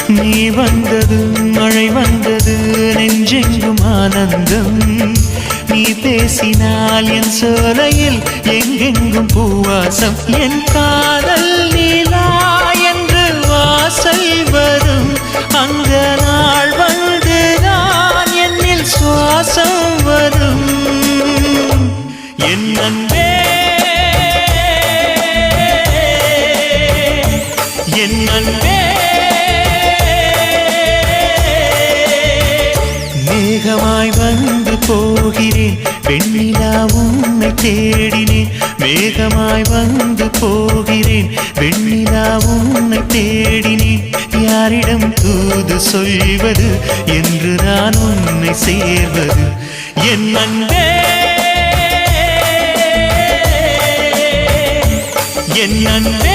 நீ வந்தது மழை வந்தது நெஞ்செங்கும் ஆனந்தம் நீ பேசினால் என் சோலையில் எங்கெங்கும் பூவாசம் என் காதல் நீலா என்று வாசல் வரும் அந்த நாள் வந்து நான் என்னில் சுவாசம் வரும் என் அன்பே என் அன்பே மேகமாய் வந்து போகிறேன் வெண்ணிலா உன்னை தேடினேன் மேகமாய் வந்து போகிறேன் வெண்ணிலா உன்னை தேடினேன் யாரிடம் தூது சொல்வது என்று நான் உன்னை சேர்வது என் அன்பே என் அன்பே